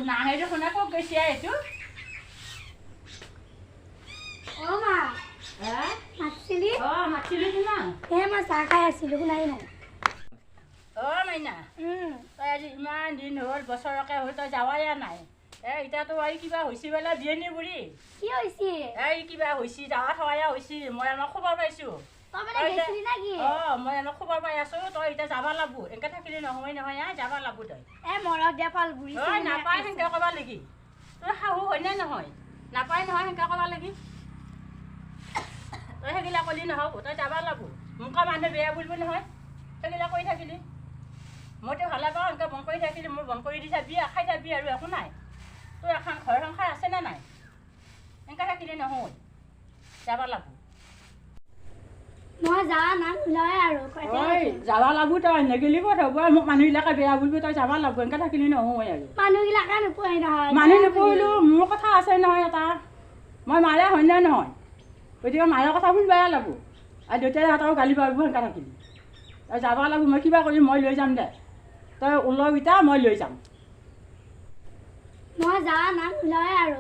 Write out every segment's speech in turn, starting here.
নাহে দেখোন ক'ত গৈছে এইটো মা হে মাতিছিলি মাতিছিলি কিমান মই চাহ খাই আছিলোঁ শুনাই নাই মাইনা তই আজি ইমান দিন হ'ল বছৰকে হ'ল তই যাৱাই নাই এতিয়াতো এই কিবা হৈছে বোলে বিয়নী বুঢ়ী কি হৈছে এই কিবা হৈছে যাৱা থৱায়া হৈছে মই আমাক খবৰ পাইছোঁ মই আমাক খবৰ পাই আছোঁ তই এতিয়া যাব লাগব এনেকৈ থাকিলে নহয় যাব লাগব তই মৰক দিয়া ফল বুঢ়ী নাপায় সেনেকৈ ক'ব লাগি তোৰ শাহু হয়নে নহয় নাপায় নহয় সেনেকৈ ক'ব লাগি তই সেইগিলা ক'লি নহ'ব তই যাব লাগব মোক মানুহে বেয়া বুলিব নহয় সেইগিলা কৰি থাকিলি মইতো ভালে পাওঁ এনেকৈ বন্ধ কৰি থাকিলি মোৰ বন্ধ কৰি দি যাবি খাই যাবি আৰু একো নাই তোৰ এখন ঘৰ সংসাৰ আছেনে নাই এনেকৈ থাকিলে নহয় যাব লাগব মই যাবা নাম লয় আৰু যাব লাগব তই নেগেলি ক'ত হ'ব মোক মানুহবিলাকে বেয়া বুলিব তই যাব লাগব এনেকৈ থাকিলি নহয় আৰু মানুহবিলাকে নোপোৱাই নহয় মানুহ নপঢ়িলোঁ মোৰ কথা আছে নহয় এটা মই মাৰে হয়নে নহয় গতিকে মাৰৰ কথা শুনিবই লাগব আৰু দেউতাই সিহঁতক গালি পাৰিব সেনেকৈ থাকিলি তই যাব লাগব মই কিবা কৰিম মই লৈ যাম দে তই ওলও ইতা মই লৈ যাম মই যাবা নাম লয় আৰু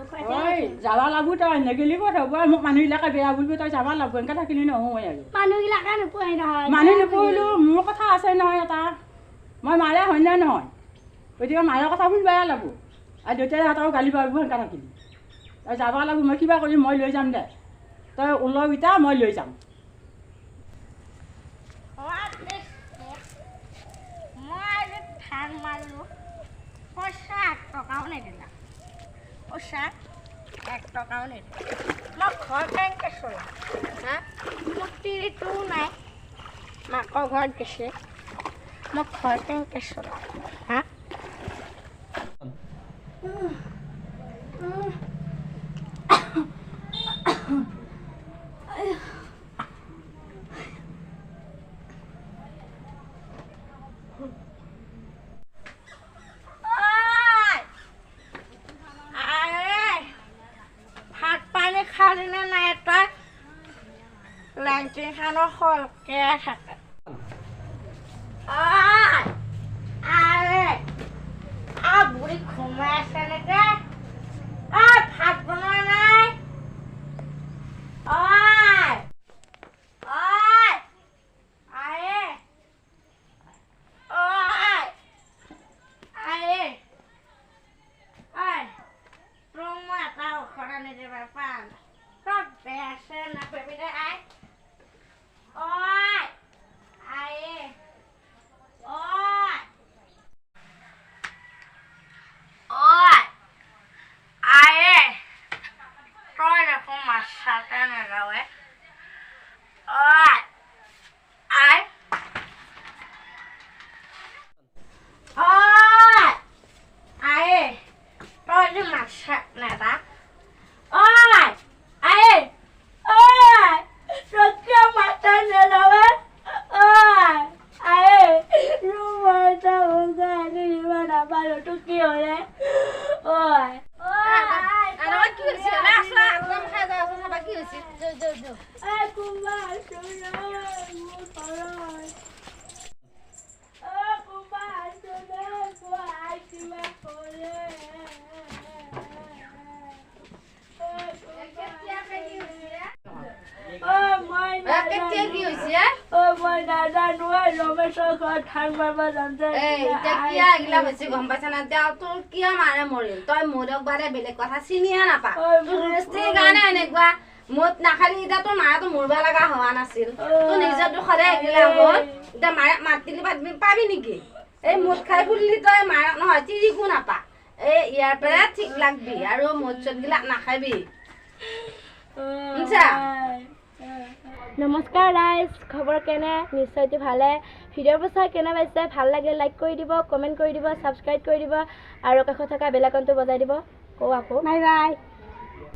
যাব লাগব তই নেগেলি ক'ত হ'ব মোক মানুহবিলাকে বেয়া বুলিব তই যাব লাগব এনেকৈ থাকিলি নহয় আৰু মানুহবিলাকে নোপোৱাই নহয় মানুহ নপঢ়িলোঁ মোৰ কথা আছে নহয় এটা মই মাৰে হয়নে নহয় গতিকে মাৰৰ কথা শুনিবই লাগব আৰু দেউতাই সিহঁতক গালি পাৰিব সেনেকৈ থাকিলি তই যাব লাগব মই কিবা কৰিম মই লৈ যাম দে তই ওলও ইতা মই লৈ যাম মই ধান মাৰিলোঁ পইচা 1 টকাও নিদিলা পইচা 1 টকাও নিদিলা মই ঘৰ কেনেকৈ চলাম মোৰ তিৰিটোও নাই মাকৰ ঘৰত গৈছে মই ঘৰ কেনেকৈ চলাম খালিনে নাই তই লাইনটিনখানৰ সলকে থাকে বুঢ়ী ঘুমাই আছে নেকি ভাত বনোৱা নাই মই এটা ঔষধ আনি দিবা পাম চব বেছে নাপাবি দে তই দেখোন মাছ চাতে নাযাৱে তই যে মাছ চাত নাদা তই মোৰক বাৰে বেলেগ কথা চিনিয়ে নাপা কাৰণে এনেকুৱা মত নাখালি এতিয়া তোৰ মায়েতো মৰিব লগা হোৱা নাছিল তোৰ নিজৰ দুখৰে আহিলে হ'ল এতিয়া মায়ে মাতিলি পাবি নেকি এই মদ খাই ফুলিলি তই মায়ে নহয় তিৰিকো নাপা এই ইয়াৰ পৰা ঠিক লাগবি আৰু মদ চদগিলাক নাখাবি নমস্কাৰ গাইজ খবৰ কেনে নিশ্চয়তো ভালে ভিডিঅ'ৰ পৰা কেনে পাইছে ভাল লাগে লাইক কৰি দিব কমেণ্ট কৰি দিব ছাবস্ক্ৰাইব কৰি দিব আৰু কাষত থকা বেল আইকনটো বজাই দিব কওঁ আকৌ বাই বাই